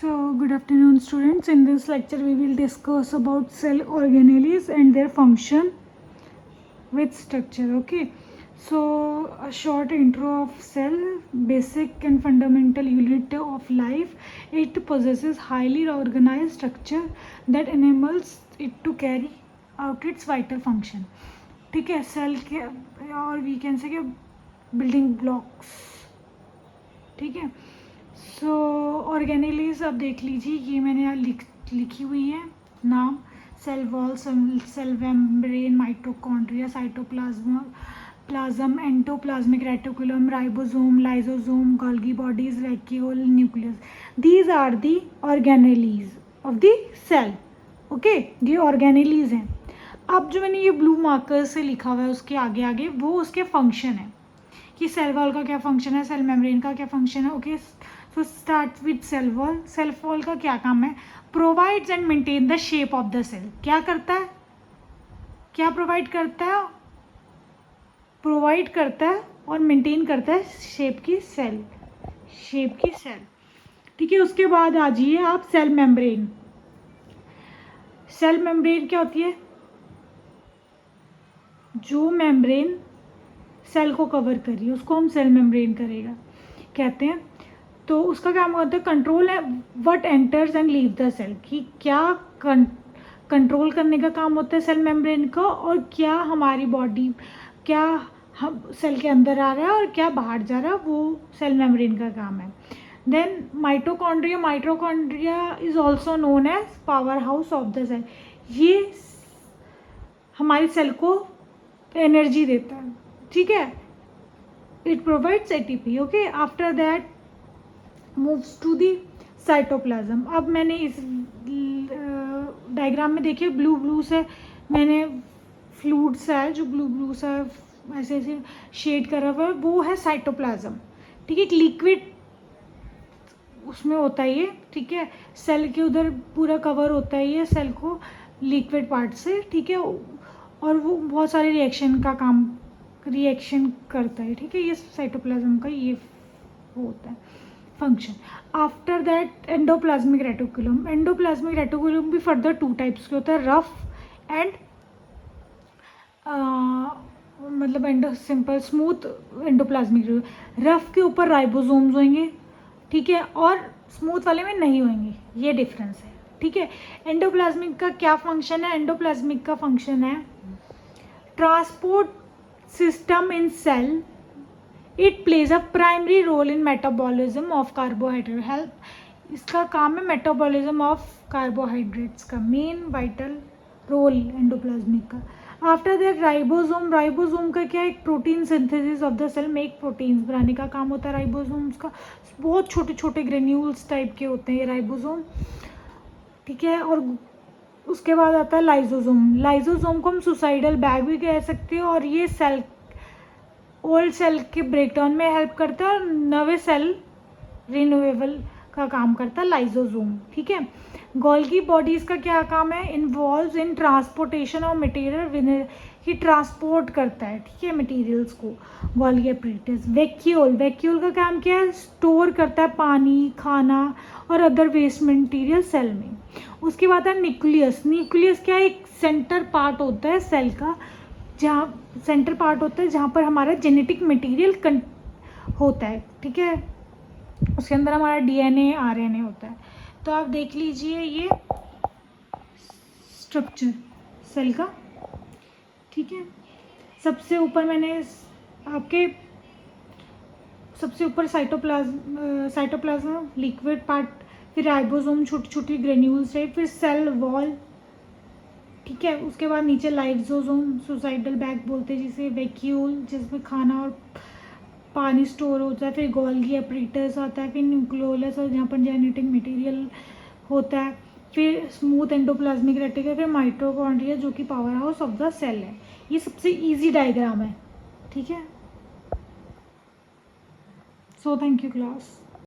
So, good afternoon students. In this lecture we will discuss about cell organelles and their function with structure. Okay, so a short intro of cell, basic and fundamental unit of life. It possesses highly organized structure that enables it to carry out its vital function. ठीक है, cell के और we can say building blocks. ठीक है, सो organelles अब देख लीजिए, ये मैंने यहाँ लिखी हुई है नाम: cell wall, cell membrane, mitochondria, cytoplasm, plasm, endoplasmic reticulum, ribosome, lysosome, Golgi bodies, vacuole, nucleus. These are the organelles of the cell. Okay, ये ऑर्गेनेलीज हैं. अब जो मैंने ये ब्लू मार्कर से लिखा हुआ है उसके आगे आगे वो उसके फंक्शन है कि सेल वॉल का क्या फंक्शन है, सेल मेम्ब्रेन का क्या फंक्शन है. Okay, so start with cell wall. Cell wall का क्या काम है? Provides and maintain the shape of the cell. क्या करता है? क्या प्रोवाइड करता है? प्रोवाइड करता है और मेंटेन करता है शेप की सेल. ठीक है, उसके बाद आ जाइए आप सेल मेम्ब्रेन. सेल मेम्ब्रेन क्या होती है? जो मेम्ब्रेन सेल को कवर कर रही है उसको हम सेल मेम्ब्रेन करेगा कहते हैं. तो उसका काम होता है कंट्रोल है what enters and leave the cell, कि क्या कंट्रोल करने का काम होता है सेल मेम्ब्रेन का, और क्या हमारी बॉडी, क्या हम सेल के अंदर आ रहा है और क्या बाहर जा रहा है, वो सेल मेम्ब्रेन का काम है. Then mitochondria is also known as power house of the cell. ये हमारी सेल को एनर्जी देता है. ठीक है, it provides ATP. Okay, after that moves to the cytoplasm. अब मैंने इस डायग्राम में देखिए ब्लू से मैंने फ्लूइड्स है जो ब्लू सा ऐसे ऐसे शेड करा हुआ है, वो है साइटोप्लाज्म. ठीक है, एक लिक्विड उसमें होता है ये. ठीक है, सेल के उधर पूरा कवर होता है ये सेल को लिक्विड पार्ट से. ठीक है, और वो बहुत सारे रिएक्शन करता है. ठीक है, ये साइटोप्लाज्म का ये होता है function. After that endoplasmic reticulum. Endoplasmic reticulum भी फर्दर 2 टाइप्स के होता है, रफ एंड मतलब सिंपल स्मूथ एंडोप्लाज्मिक. रफ के ऊपर राइबोसोम्स होंगे, ठीक है, और स्मूथ वाले में नहीं होंगे. ये डिफरेंस है. ठीक है, एंडोप्लाज्मिक का क्या फंक्शन है? एंडोप्लाज्मिक का फंक्शन है transport system in cell. It plays a primary role in metabolism of carbohydrate. Help इसका काम है मेटाबॉलिज्म ऑफ कार्बोहाइड्रेट्स का, मेन वाइटल रोल एंडोप्लाज्मिक का. आफ्टर दैट राइबोसोम का क्या है? एक protein synthesis of the cell, make proteins बनाने का काम होता है राइबोसोम्स का. बहुत छोटे छोटे ग्रेन्यूल्स टाइप के होते हैं ये राइबोसोम. ठीक है, और उसके बाद आता है लाइसोसोम. लाइसोसोम को हम सुसाइडल बैग भी कह सकते हैं, और ये सेल ओल्ड सेल के ब्रेकडाउन में हेल्प करता है और नवे सेल रिन्यूएबल का काम करता है लाइसोसोम. ठीक है, गोल्गी बॉडीज का क्या काम है? Involve in transportation of material, he transport करता है. ठीक है, मटेरियल्स को. Golgi apparatus. वैक्यूल का काम क्या है? स्टोर करता है पानी, खाना और अदर वेस्ट मटेरियल सेल में. उसके बाद है न्यूक्लियस क्या है? एक सेंटर पार्ट होता है सेल का, जहाँ पर हमारा जेनेटिक मटेरियल होता है. ठीक है, उसके अंदर हमारा DNA RNA होता है. तो आप देख लीजिए ये स्ट्रक्चर सेल का. ठीक है, सबसे ऊपर मैंने आपके सबसे ऊपर साइटोप्लाज्म लिक्विड पार्ट, फिर राइबोसोम छोटी छोटी ग्रेन्यूल्स है, फिर सेल वॉल. ठीक है, उसके बाद नीचे लाइसोसोम, सुसाइडल बैग बोलते हैं जिसे, वैक्यूल जिसमें खाना और पानी स्टोर होता है, फिर गोल्गी एपरेटस आता है, फिर न्यूक्लियोलस और जहाँ पर जेनेटिक मटेरियल होता है, फिर स्मूथ एंडोप्लाज्मिक रेटिकुलम, फिर माइटोकॉन्ड्रिया जो कि power house of the cell है. ये सबसे इजी डायग्राम है. ठीक है, सो थैंक यू क्लास.